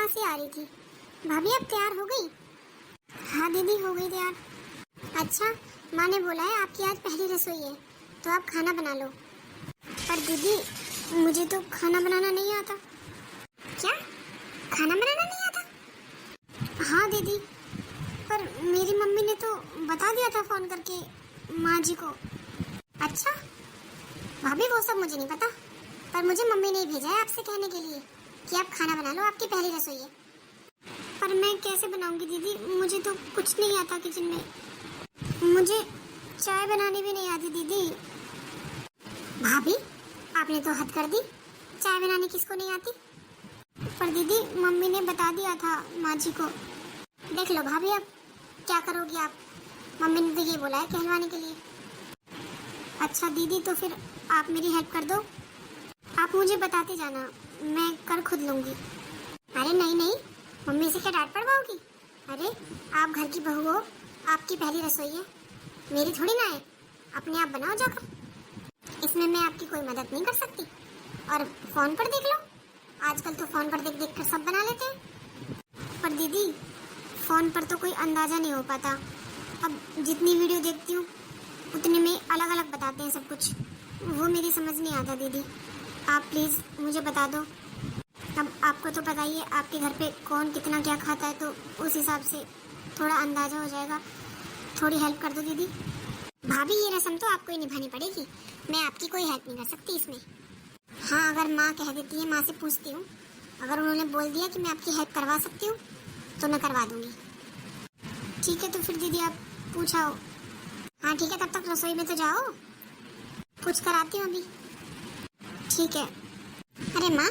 से आ रही थी। भाभी अब तैयार हो गई? हाँ दीदी हो गई तैयार। अच्छा, माँ ने बोला है आपकी आज पहली रसोई है तो आप खाना बना लो। पर दीदी मुझे तो खाना बनाना नहीं आता। क्या खाना बनाना नहीं आता? हाँ दीदी, पर मेरी मम्मी ने तो बता दिया था फोन करके माँ जी को। अच्छा भाभी वो सब मुझे नहीं पता, पर मुझे मम्मी ने भेजा है आपसे कहने के लिए कि आप खाना बना लो, आपकी पहली रसोई है। पर मैं कैसे बनाऊंगी दीदी, मुझे तो कुछ नहीं आता किचन में। मुझे चाय बनानी भी नहीं आती दीदी। भाभी आपने तो हद कर दी, चाय बनाने किसको नहीं आती? पर दीदी मम्मी ने बता दिया था माँ जी को। देख लो भाभी अब क्या करोगी आप, मम्मी ने तो ये बोला है कहलवाने के लिए। अच्छा दीदी तो फिर आप मेरी हेल्प कर दो, आप मुझे बताते जाना, मैं कर खुद लूंगी। अरे नहीं नहीं, मम्मी से क्या डांट पड़वाओगी? अरे आप घर की बहू हो, आपकी पहली रसोई है, मेरी थोड़ी ना है। अपने आप बनाओ जाकर, इसमें मैं आपकी कोई मदद नहीं कर सकती। और फोन पर देख लो, आजकल तो फोन पर देख देख कर सब बना लेते हैं। पर दीदी फोन पर तो कोई अंदाजा नहीं हो पाता, अब जितनी वीडियो देखती हूँ उतने में अलग अलग बताते हैं सब कुछ, वो मेरी समझ नहीं आता दीदी। आप प्लीज़ मुझे बता दो। अब आपको तो पता ही है आपके घर पे कौन कितना क्या खाता है, तो उस हिसाब से थोड़ा अंदाजा हो जाएगा। थोड़ी हेल्प कर दो दीदी। भाभी ये रस्म तो आपको ही निभानी पड़ेगी, मैं आपकी कोई हेल्प नहीं कर सकती इसमें। हाँ अगर माँ कह देती है, माँ से पूछती हूँ, अगर उन्होंने बोल दिया कि मैं आपकी हेल्प करवा सकती हूँ तो मैं करवा दूँगी। ठीक है तो फिर दीदी आप पूछाओ। हाँ ठीक है, तब तक रसोई में तो जाओ, पूछ कर आती हूँ अभी। ठीक है। अरे माँ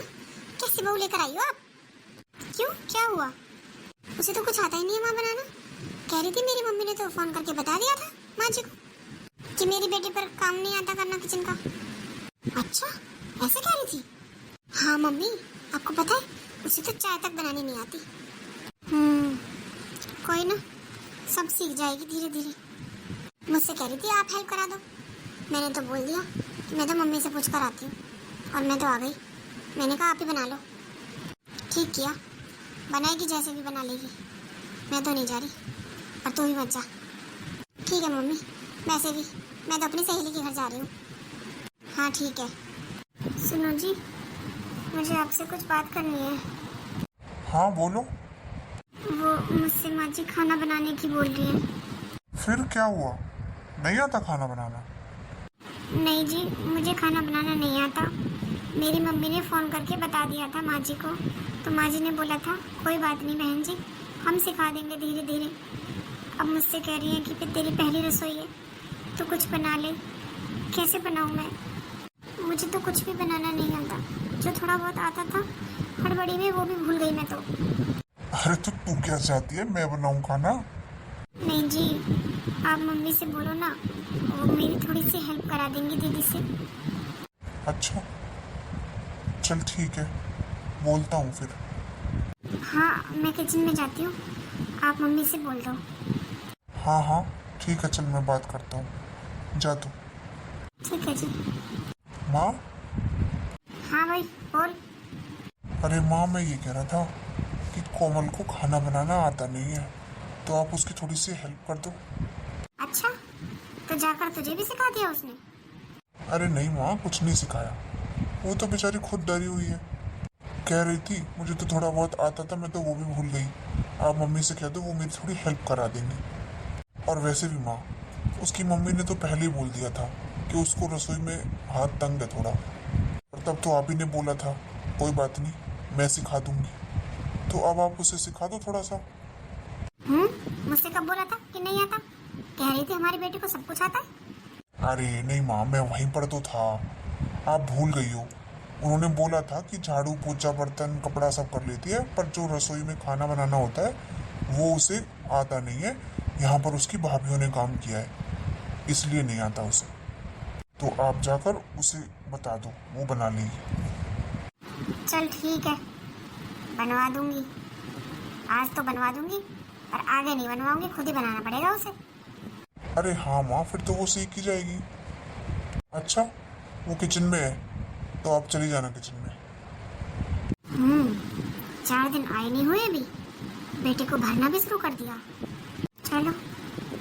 कैसी बहू लेकर आई हो आप? क्यों क्या हुआ? उसे तो कुछ आता ही नहीं है माँ बनाना। कह रही थी मेरी मम्मी ने तो फोन करके बता दिया था माँ जी को कि मेरी बेटी पर काम नहीं आता करना किचन का। अच्छा ऐसे कह रही थी? हाँ मम्मी आपको पता है उसे तो चाय तक बनानी नहीं आती। कोई ना, सब सीख जाएगी धीरे धीरे। मुझसे कह रही थी आप हेल्प करा दो, मैंने तो बोल दिया कि मैं तो मम्मी से पूछ कर आती हूँ, और मैं तो आ गई। मैंने कहा आप ही बना लो। ठीक किया, बनाएगी जैसे भी बना लेगी, मैं तो नहीं जा रही, और तू भी मत जा। ठीक है मम्मी, वैसे भी मैं तो अपनी सहेली के घर जा रही हूँ। हाँ ठीक है। सुनो जी, मुझे आपसे कुछ बात करनी है। हाँ बोलो। वो मुझसे माँ जी खाना बनाने की बोल रही है। फिर क्या हुआ, नहीं आता खाना बनाना? नहीं जी, मुझे खाना बनाना नहीं आता। मेरी मम्मी ने फ़ोन करके बता दिया था माँ जी को, तो माँ जी ने बोला था कोई बात नहीं बहन जी, हम सिखा देंगे धीरे धीरे। अब मुझसे कह रही हैं कि फिर तेरी पहली रसोई है तो कुछ बना ले। कैसे बनाऊँ मैं? मुझे तो कुछ भी बनाना नहीं आता, जो थोड़ा बहुत आता था हड़बड़ी में वो भी भूल गई मैं तो। अरे तो तू क्या चाहती है, मैं बनाऊं खाना? नहीं जी, आप मम्मी से बोलो ना, वो मेरी थोड़ी सी हेल्प करा देंगी दीदी से। अच्छा चल ठीक है, बोलता हूँ फिर। हाँ मैं किचन में जाती हूँ, आप मम्मी से बोल दो। हाँ हाँ ठीक है, चल मैं बात करता हूँ, जा तू। ठीक है जी। माँ। हाँ भाई बोल। अरे माँ मैं ये कह रहा था कि कोमल को खाना बनाना आता नहीं है, तो आप उसकी थोड़ी सी हेल्प कर दो। अच्छा तो जाकर तुझे भी सिखा दिया उसने? अरे नहीं माँ, कुछ नहीं सिखाया, वो तो बेचारी खुद डरी हुई है। कह रही थी मुझे तो थोड़ा बहुत आता था, मैं तो वो भी भूल गई, आप मम्मी से कह दो वो मेरी थोड़ी हेल्प करा देंगी। और वैसे भी माँ, उसकी मम्मी ने तो पहले ही बोल दिया था कि उसको रसोई में हाथ तंग है थोड़ा, और तब तो आप ही ने बोला था कोई बात नहीं मैं सिखा दूंगी, तो अब आप उसे सिखा दो थोड़ा सा। मुझसे कब बोला था कि नहीं आता? कह रही थी हमारी बेटी को सब कुछ आता है। अरे नहीं माँ, मैं वहीं पर तो था, आप भूल गई हो। उन्होंने बोला था कि झाड़ू पोछा बर्तन कपड़ा सब कर लेती है, पर जो रसोई में खाना बनाना होता है वो उसे आता नहीं है। यहाँ पर उसकी भाभीयों ने काम किया है, इसलिए नहीं आता उसे, तो आप जाकर उसे बता दो, वो बना लेगी। चल ठीक है, बनवा दूंगी, आज तो बनवा दूंगी, पर आगे नहीं बनवाऊंगी, खुद ही बनाना पड़ेगा उसे। अरे हाँ माँ, फिर तो वो सीख ही जाएगी। अच्छा वो किचन में है, तो आप चली जाना किचन में। 4 दिन आए नहीं हुए अभी, बेटे को भरना भी शुरू कर दिया। चलो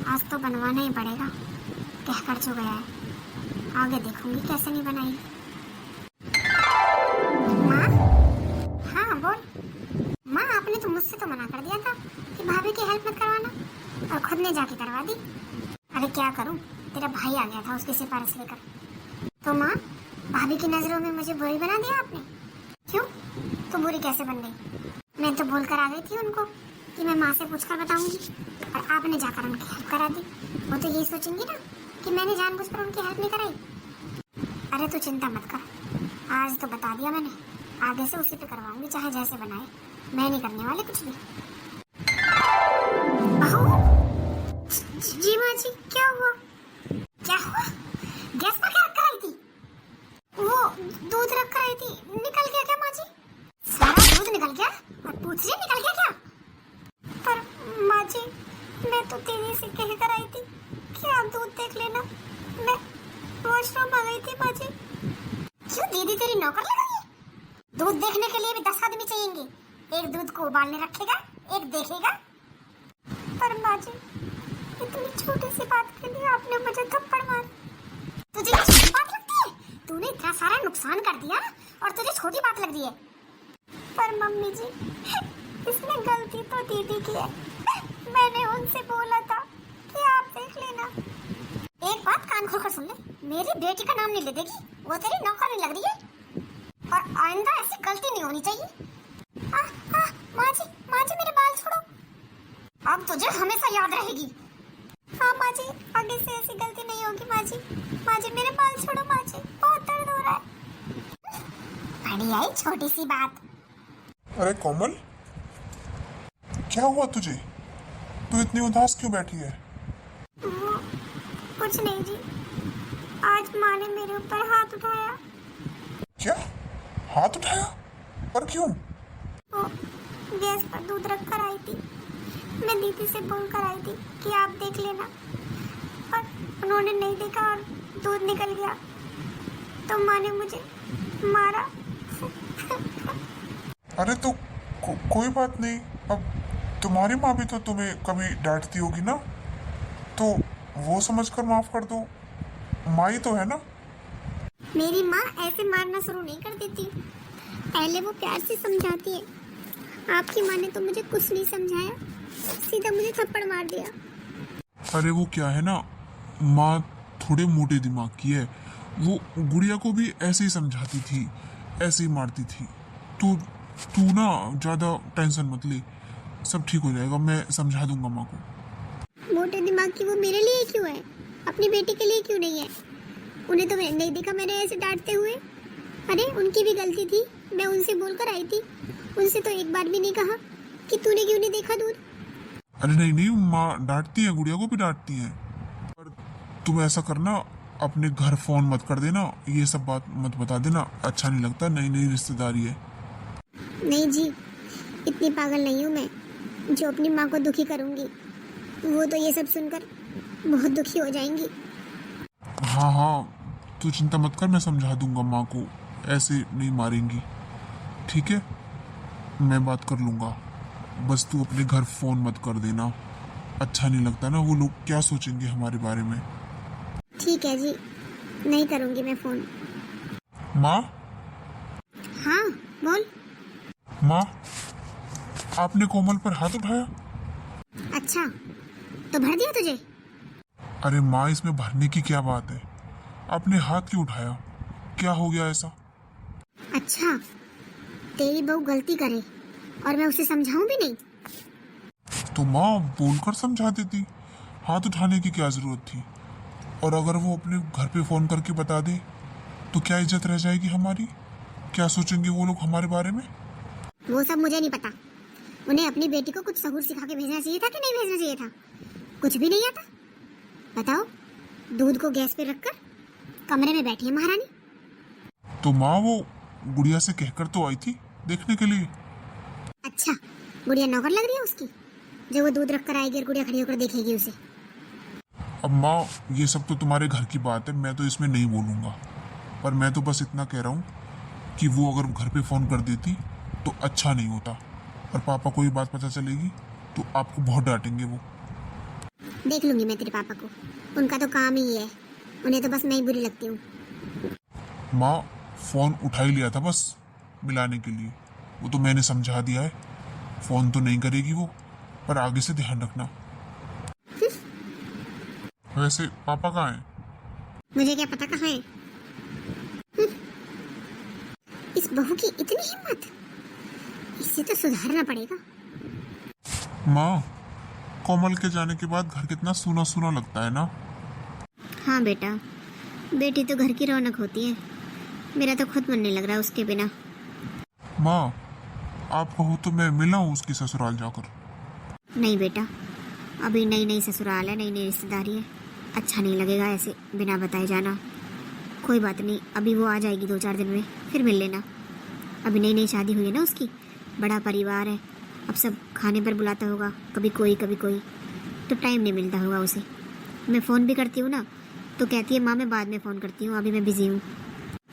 आज तो बनवाना ही पड़ेगा, कह कर जो गया है, आगे देखूंगी कैसे नहीं बनाई। माँ, हाँ बोल। माँ आपने तो मुझसे तो मना कर दिया था कि भाभी की हेल्प मत करवाना, और खुद ने जाके करवा दी। अरे क्या करूं, तेरा भाई आ गया था उसकी सिफारिश लेकर। तो माँ, भाभी की नजरों में मुझे बुरी बना दिया आपने। क्यों, तो बुरी कैसे बन गई? मैं तो बोल कर आ गई थी उनको कि मैं माँ से पूछकर बताऊंगी, और आपने जाकर उनकी हेल्प करा दी। वो तो यही सोचेंगी ना कि मैंने जानबूझकर उनकी हेल्प नहीं कराई। अरे तू चिंता मत कर, आज तो बता दिया मैंने, आगे से उसी पे करवाऊंगी चाहे जैसे बनाए। मैं नहीं करने वाली कुछ भी। बहू, जी माँ जी, क्या हुआ? क्या हुआ? गैस पर क्या रख कर आई थी? वो दूध रख कर आई थी, निकल गया क्या माँ जी? सारा दूध निकल गया और पूछ रही निकल गया क्या? पर माँ जी, मैं तो दीदी से कह कर आई थी कि आप दूध देख लेना। मैं वॉशरूम आ गई थी माँ जी। क्यों, दीदी तेरी नौकर लगा दी? दूध देखने के लिए भी 10 आदमी चाहिएंगे। एक दूध को उबालने रखेगा, एक देखेगा। पर माँ जी, इतनी छोटी सी बात के लिए आपने मुझे थप्पड़ मार। तुझे छोटी बात लगती है? तूने इतना सारा नुकसान कर दिया और तुझे छोटी बात लग रही है? पर मम्मी जी, इसमें गलती तो दीदी की है। मैंने उनसे बोला था कि आप देख लेना। एक बात कान खोलकर सुन ले, मेरी बेटी का नाम नहीं ले देगी, वो तेरी नौकरानी लग रही है, और आइंदा ऐसी गलती नहीं होनी चाहिए। माँ जी मेरे बाल छोड़ो, अब तुझे हमेशा याद रहेगी। हाँ माँ जी, आगे से ऐसी गलती नहीं होगी माँ जी। माँ जी मेरे बाल छोड़ो माँ जी, बहुत दर्द हो रहा है। बड़ी आई छोटी सी बात। अरे कोमल, क्या हुआ तुझे? तू इतनी उदास क्यों बैठी है? कुछ नहीं जी, आज माँ ने मेरे ऊपर हाथ उठाया। क्या, हाथ उठाया? पर क्यों? वो गैस पर दूध रख कर आई थी, मैं दीदी से बोल कर आई थी कि आप देख लेना, पर उन्होंने नहीं देखा और दूध निकल गया, तो माँ ने मुझे मारा। अरे तो कोई बात नहीं, अब तुम्हारी माँ भी तो तुम्हें कभी डांटती होगी ना, तो वो समझकर माफ कर दो, माँ ही तो है ना। मेरी माँ ऐसे मारना शुरू नहीं कर देती, पहले वो प्यार से समझाती है। आपकी माँ ने तो मुझे कुछ नहीं समझाया, सीधा मुझे थप्पड़ मार दिया। अरे वो क्या है ना, माँ थोड़े मोटे दिमाग की है, वो गुड़िया को भी ऐसे ही समझाती थी, ऐसे ही मारती थी। तो तू ना ज़्यादा टेंशन मत ले, सब ठीक हो जाएगा, मैं समझा दूंगा माँ को। मोटे दिमाग की वो मेरे लिए क्यों है, अपनी बेटी के लिए क्यों नहीं है? उन्हें तो नहीं देखा मैंने ऐसे डांटते हुए। अरे उनकी भी गलती थी, मैं उनसे बोलकर आई थी, उनसे तो एक बार भी नहीं कहा कि तूने क्यों नहीं देखा दूध। अरे नहीं नहीं, माँ डांटती है, गुड़िया को भी डांटती है। पर तुम ऐसा करना, अपने घर फोन मत कर देना, ये सब बात मत बता देना, अच्छा नहीं लगता, नई नई रिश्तेदारी है। नहीं जी, इतनी पागल नहीं हूँ मैं जो अपनी माँ को दुखी करूँगी। वो तो ये सब सुनकर बहुत दुखी हो जाएंगी। हाँ हाँ, तू चिंता मत कर, मैं समझा दूंगा माँ को, ऐसे नहीं मारेंगी, ठीक है, मैं बात कर लूँगा। बस तू अपने घर फोन मत कर देना, अच्छा नहीं लगता ना, वो लोग क्या सोचेंगे हमारे बारे में। ठीक है जी, नहीं करूँगी मैं फोन। माँ, हाँ बोल। माँ, आपने कोमल पर हाथ उठाया? अच्छा, तो भर दिया तुझे? अरे माँ, इसमें भरने की क्या बात है, आपने हाथ क्यों उठाया, क्या हो गया ऐसा? अच्छा, तेरी बहू गलती करे और मैं उसे समझाऊं भी नहीं? तो माँ बोलकर समझा देती, हाथ उठाने की क्या जरूरत थी? और अगर वो अपने घर पे फोन करके बता दे तो क्या इज्जत रह जाएगी हमारी? क्या सोचेंगे वो लोग हमारे बारे में? वो सब मुझे नहीं पता। उन्हें अपनी बेटी को कुछ सहूर सिखा के भेजना चाहिए था कि नहीं भेजना चाहिए था? कुछ भी नहीं आता। बताओ, दूध को गैस पे रखकर कमरे में बैठी है महारानी। तो माँ वो गुड़िया से कहकर तो आई थी देखने के लिए। अच्छा, गुड़िया नौकर लग रही है उसकी, जो वो दूध रख कर आएगी और गुड़िया खड़ी होकर देखेगी उसे? अब माँ, ये सब तो तुम्हारे घर की बात है, मैं तो इसमें नहीं बोलूँगा, पर मैं तो बस इतना कह रहा हूँ कि वो अगर घर पे फ़ोन कर देती तो अच्छा नहीं होता, और पापा को ये बात पता चलेगी तो आपको बहुत डांटेंगे वो। देख लूंगी मैं तेरे पापा को, उनका तो काम ही है, उन्हें तो बस मैं ही बुरी लगती हूँ। माँ, फ़ोन उठा ही लिया था बस मिलाने के लिए, वो तो मैंने समझा दिया है। फ़ोन तो नहीं करेगी वो, पर आगे से ध्यान रखना। वैसे पापा कहाँ हैं? मुझे क्या पता कहाँ है। इस बहू की इतनी हिम्मत, इससे तो सुधारना पड़ेगा। माँ, कोमल के जाने के बाद घर कितना सूना सूना लगता है ना। हाँ बेटा, बेटी तो घर की रौनक होती है। मेरा तो खुद मन नहीं लग रहा उसके बिना। माँ, आप कहो तो मैं मिला हूँ उसकी ससुराल जाकर। नहीं बेटा, अभी नई नई ससुराल है, नई नई रिश्तेदारी है, अच्छा नहीं लगेगा ऐसे बिना बताए जाना। कोई बात नहीं, अभी वो आ जाएगी 2-4 दिन में, फिर मिल लेना। अभी नई नई शादी हुई है ना उसकी, बड़ा परिवार है, अब सब खाने पर बुलाता होगा, कभी कोई तो टाइम नहीं मिलता होगा उसे। मैं फ़ोन भी करती हूँ ना तो कहती है माँ मैं बाद में फ़ोन करती हूँ, अभी मैं बिज़ी हूँ।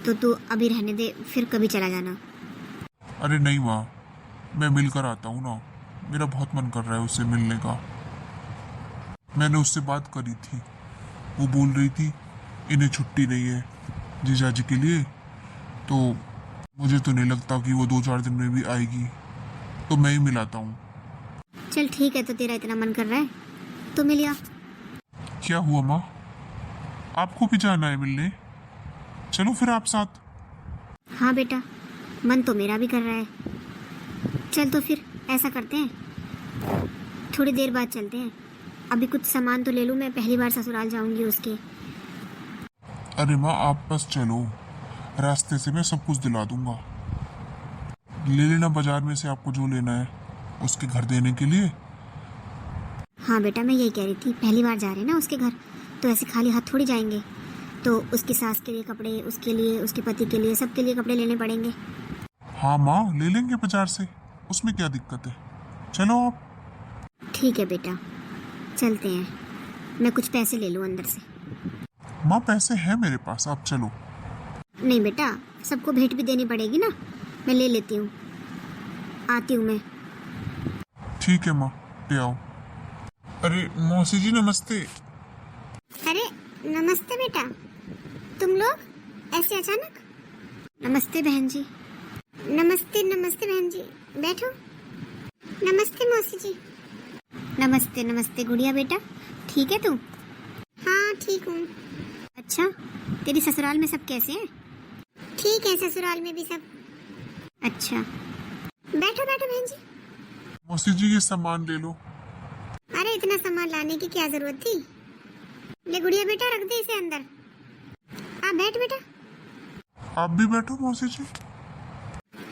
तो तू अभी रहने दे, फिर कभी चला जाना। अरे नहीं माँ, मैं मिलकर आता हूँ ना, मेरा बहुत मन कर रहा है उससे मिलने का। मैंने उससे बात करी थी, वो बोल रही थी इन्हें छुट्टी नहीं है जीजाजी के लिए, तो मुझे तो नहीं लगता कि वो 2-4 दिन में भी आएगी, तो मैं ही मिलाता हूँ। चल ठीक है, तो तेरा इतना मन कर रहा है तो मिल आ। क्या हुआ माँ, आपको भी जाना है मिलने? चलो फिर आप साथ। हाँ बेटा, मन तो मेरा भी कर रहा है। चल तो फिर ऐसा करते हैं, थोड़ी देर बाद चलते हैं। अभी कुछ सामान तो ले लूँ, मैं पहली बार ससुराल जाऊंगी उसके। अरे माँ, आप बस चलो, रास्ते से मैं सब कुछ दिला दूंगा। ले लेना बाजार में से आपको जो लेना है उसके घर देने के लिए। हाँ बेटा, मैं यही कह रही थी, पहली बार जा रहे हैं ना उसके घर, तो ऐसे खाली हाथ थोड़ी जाएंगे। तो उसकी सास के लिए कपड़े, उसके लिए, उसके पति के लिए, सबके लिए कपड़े लेने पड़ेंगे। हाँ माँ, ले लेंगे बाजार से, उसमें क्या दिक्कत है। चलो आप। ठीक है बेटा, चलते हैं। मैं कुछ पैसे ले लूँ अंदर से। माँ, पैसे हैं मेरे पास, आप चलो। नहीं बेटा, सबको भेंट भी देनी पड़ेगी ना, मैं ले लेती हूँ, आती हूँ मैं। ठीक है माँ, ले आओ। अरे मौसी जी नमस्ते। अरे नमस्ते बेटा, तुम लोग ऐसे अचानक? नमस्ते बहन जी। नमस्ते नमस्ते बहन जी, बैठो। नमस्ते मौसी जी। नमस्ते नमस्ते गुड़िया बेटा, ठीक है तू? हाँ ठीक हूँ। अच्छा, तेरी ससुराल में सब कैसे हैं? ठीक है, ससुराल में भी सब। अच्छा, बैठो बैठो बहन जी। मौसी जी ये सामान ले लो। अरे इतना सामान लाने की क्या जरूरत थी? ले गुड़िया बेटा, रख दे इसे अंदर। हाँ बैठ बेटा। आप भी बैठो मौसी जी।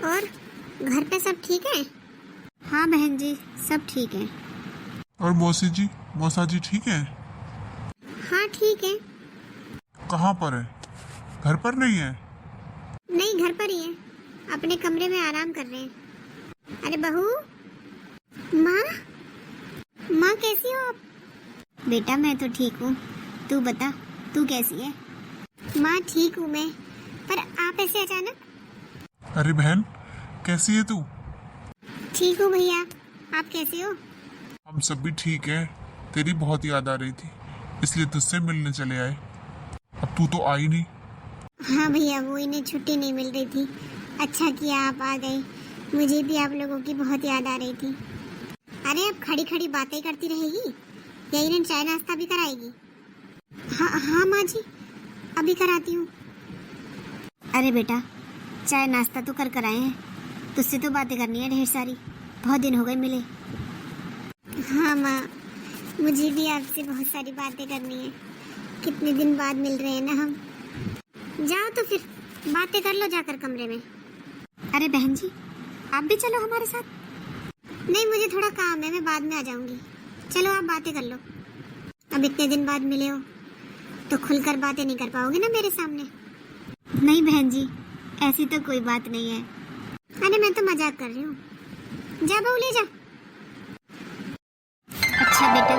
और घर पे सब ठीक है? हाँ बहन जी, सब ठीक है। और मौसी जी, मौसा जी ठीक है? हाँ ठीक है। कहाँ पर है? घर पर नहीं है? नहीं, घर पर ही है, अपने कमरे में आराम कर रहे हैं। अरे बहू, माँ, माँ कैसी हो आप? बेटा मैं तो ठीक हूँ, तू बता, तू कैसी है? माँ ठीक हूँ मैं, पर आप ऐसे अचानक? अरे बहन, कैसी है तू? ठीक हूँ भैया, आप कैसे हो? हम सब भी ठीक हैं। तेरी बहुत याद आ रही थी, इसलिए तुझसे मिलने चले आए। अब तू तो आई नहीं। हाँ भैया, वो इन्हें छुट्टी नहीं मिल रही थी, अच्छा किया आप आ गए। मुझे भी आप लोगों की बहुत याद आ रही थी। अरे अब खड़ी खड़ी बातें करती रहेगी या इन्हें चाय नाश्ता भी कराएगी? हाँ हाँ माँ जी, अभी कराती हूँ। अरे बेटा, चाय नाश्ता तो कर आए हैं, तुझसे तो बातें करनी है ढेर सारी, बहुत दिन हो गए मिले। हाँ माँ, मुझे भी आपसे बहुत सारी बातें करनी है, कितने दिन बाद मिल रहे हैं ना हम। जाओ तो फिर बातें कर लो जाकर कमरे में। अरे बहन जी, आप भी चलो हमारे साथ। नहीं, मुझे थोड़ा काम है, मैं बाद में आ जाऊंगी। चलो आप बातें कर लो, अब इतने दिन बाद मिले हो तो खुलकर बातें नहीं कर पाओगे ना मेरे सामने। नहीं बहन जी, ऐसी तो कोई बात नहीं है। अरे मैं तो मजाक कर रही हूँ, जा बहू ले जा। अच्छा बेटा,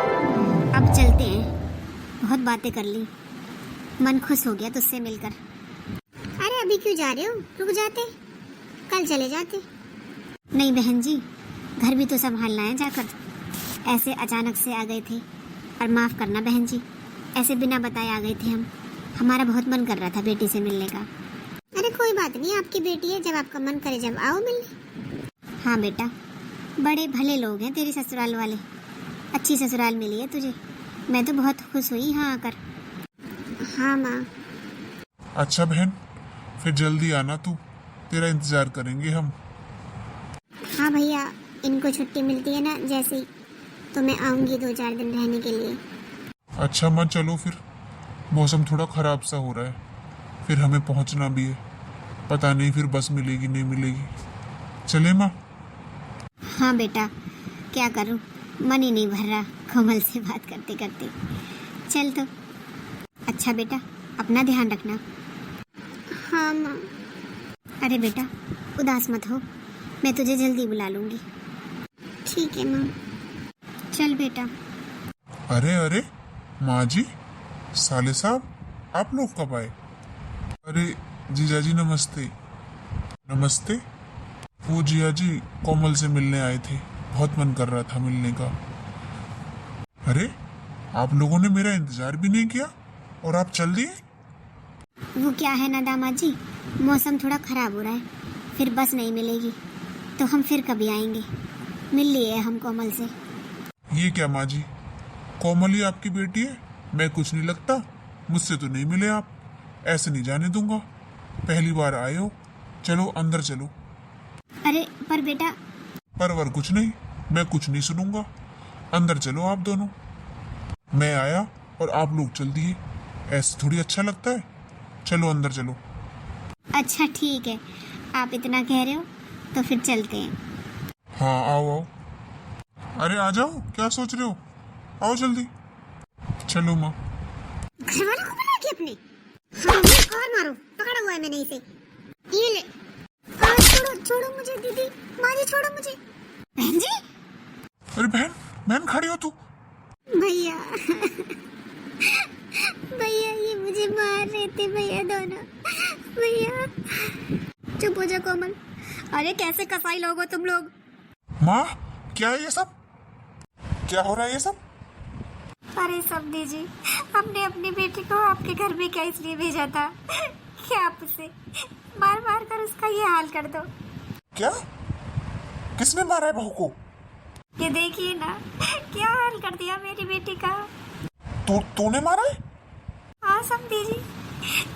अब चलते हैं, बहुत बातें कर ली, मन खुश हो गया तुझसे मिलकर। अरे अभी क्यों जा रहे हो, रुक जाते, कल चले जाते। नहीं बहन जी, घर भी तो संभालना है जाकर। ऐसे अचानक से आ गए थे। और माफ़ करना बहन जी, ऐसे बिना बताए आ गए थे हम। हमारा बहुत मन कर रहा था बेटी से मिलने का। अरे कोई बात नहीं, आपकी बेटी है, जब आपका मन करे जब आओ मिलने। हाँ बेटा, बड़े भले लोग हैं तेरे ससुराल वाले। अच्छी ससुराल मिली है तुझे। मैं तो बहुत खुश हुई यहाँ आकर। हाँ माँ। अच्छा बहन, फिर जल्दी आना तू, तेरा इंतजार करेंगे हम। हाँ भैया, इनको छुट्टी मिलती है ना जैसे ही, तो मैं आऊँगी 2-4 दिन रहने के लिए। अच्छा माँ, चलो फिर, मौसम थोड़ा ख़राब सा हो रहा है, फिर हमें पहुँचना भी है। पता नहीं फिर बस मिलेगी नहीं मिलेगी। चले माँ? हाँ बेटा, क्या करूँ, मन ही नहीं भर रहा कमल से बात करते करते। चल तो। अच्छा बेटा, अपना ध्यान रखना। हाँ माँ। अरे बेटा, उदास मत हो, मैं तुझे जल्दी बुला लूँगी। ठीक है माँ। चल बेटा। अरे अरे माँ जी, साले साहब, आप लोग कब आए? अरे जीजा जी नमस्ते। नमस्ते। वो जिया जी कोमल से मिलने आए थे, बहुत मन कर रहा था मिलने का। अरे आप लोगों ने मेरा इंतजार भी नहीं किया और आप चल दिए। वो क्या है ना दामाद जी, मौसम थोड़ा खराब हो रहा है, फिर बस नहीं मिलेगी, तो हम फिर कभी आएंगे। मिल लिए हम कोमल से। ये क्या माँ जी, कोमल ही आपकी बेटी है? मैं कुछ नहीं लगता, मुझसे तो नहीं मिले आप। ऐसे नहीं जाने दूंगा, पहली बार आए हो। चलो अंदर चलो। अरे पर बेटा। परवर कुछ नहीं, मैं कुछ नहीं सुनूंगा। अंदर चलो आप दोनों। मैं आया और आप लोग चल दिए, ऐसे थोड़ी अच्छा लगता है। चलो अंदर चलो। अच्छा ठीक है, आप इतना कह रहे हो तो फिर चलते हैं। हाँ आओ आओ। अरे आ जाओ, क्या सोच रहे हो, आओ जल्दी। चलो माँ। घर वालों को बुला के अपने। हाँ मुझे और मारो, पकड़ा हुआ है मैंने इसे। ये ले। छोड़ो छोड़ो मुझे दीदी, माँ जी छोड़ो मुझे। बहन जी। अरे बहन, बहन खड़ी हो तू? भैया भैया ये मुझे मार रहे थे भैया दोनों। भैया चुप हो जा कोमल। अरे कैसे कसाई लोग हो तुम लोग। माँ क्या है ये सब, क्या हो रहा है ये सब? अरे समधी जी, हमने अपनी बेटी को आपके घर में क्या इसलिए भेजा था कि आप उसे मार मार कर उसका ये हाल कर दो। क्या? किसने मारा है बहू को? ये देखिए ना, क्या हाल कर दिया मेरी बेटी का। तूने मारा है? हाँ समधी जी,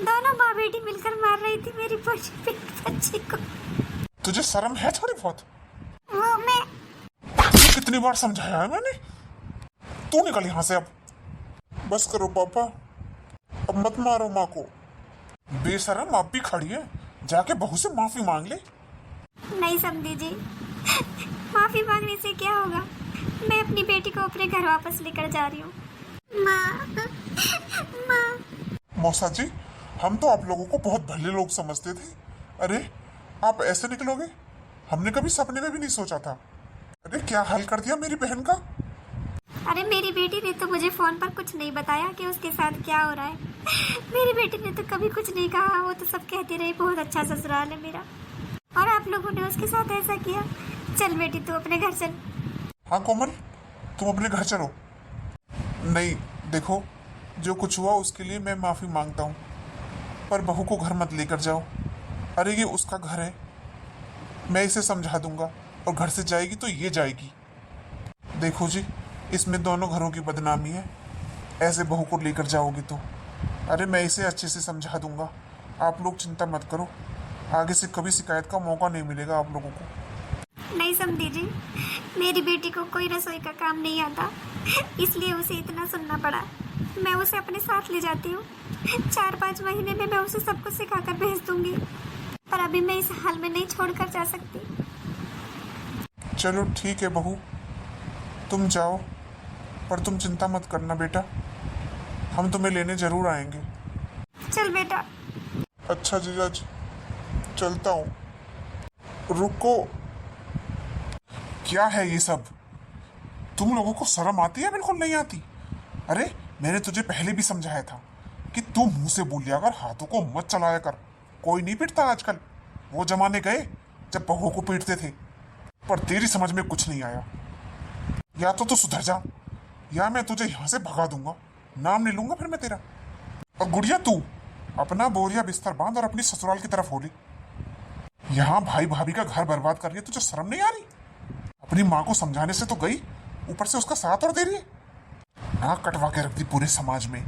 दोनों माँ बेटी मिलकर मार रही थी मेरी बच्ची को। तुझे शर्म है थोड़ी बहुत? वो मैं। तुझे कितनी बार समझाया है मैंने? तू निकल यहाँ से अब। बस करो पापा, अब मत मारो माँ को। बेशरम आप भी खड़ी है, जाके बहू से माफी मांग ले। नहीं समधी जी, माफी मांगने से क्या होगा, मैं अपनी बेटी को अपने घर वापस लेकर जा रही हूँ। माँ माँ। मौसा जी, हम तो आप लोगों को बहुत भले लोग समझते थे। अरे आप ऐसे निकलोगे, हमने कभी सपने में भी नहीं सोचा था। अरे क्या हाल कर दिया मेरी बहन का। अरे मेरी बेटी ने तो मुझे फोन पर कुछ नहीं बताया कि उसके साथ क्या हो रहा है। मेरी बेटी ने तो कभी कुछ नहीं कहा, वो तो सब कहती रही बहुत अच्छा ससुराल है मेरा, और आप लोगों ने उसके साथ ऐसा किया। चल बेटी तू अपने घर चल। हाँ कोमल, तुम अपने घर चलो। नहीं देखो, जो कुछ हुआ उसके लिए मैं माफी मांगता हूँ, पर बहू को घर मत लेकर जाओ। अरे ये उसका घर है, मैं इसे समझा दूंगा, और घर से जाएगी तो ये जाएगी। देखो जी, इसमें दोनों घरों की बदनामी है, ऐसे बहू को लेकर जाओगे तो। अरे मैं इसे अच्छे से समझा दूंगा, आप लोग चिंता मत करो, आगे से कभी शिकायत का मौका नहीं मिलेगा आप लोगों को। नहीं समधी जी, मेरी बेटी को कोई रसोई का काम नहीं आता, इसलिए उसे इतना सुनना पड़ा। मैं उसे अपने साथ ले जाती हूँ, 4-5 महीने में मैं उसे सब कुछ सिखाकर भेज दूंगी, पर अभी मैं इस हाल में नहीं छोड़कर जा सकती। चलो ठीक है बहू, तुम जाओ, पर तुम चिंता मत करना बेटा, हम तुम्हें लेने जरूर आएंगे। चल बेटा। अच्छा जीजा जी, चलता हूँ। रुको, क्या है ये सब? तुम लोगों को शर्म आती है? बिल्कुल नहीं आती। अरे मैंने तुझे पहले भी समझाया था कि तू मुंह से बोल लिया कर, हाथों को मत चलाया कर। कोई नहीं पीटता आजकल, वो जमाने गए जब बहू को पीटते थे। पर तेरी समझ में कुछ नहीं आया। या तो तू सुधर जा या मैं तुझे यहाँ से भगा दूंगा। नाम नहीं लूंगा फिर मैं तेरा। और गुड़िया तू अपना बोरिया बिस्तर बांध और अपनी ससुराल की तरफ हो ले। यहाँ भाई भाभी का घर बर्बाद कर रही है, तुझे शर्म नहीं आ रही? अपनी माँ को समझाने से तो गई, ऊपर से उसका साथ और दे रही है। नाक कटवा के रख दी पूरे समाज में।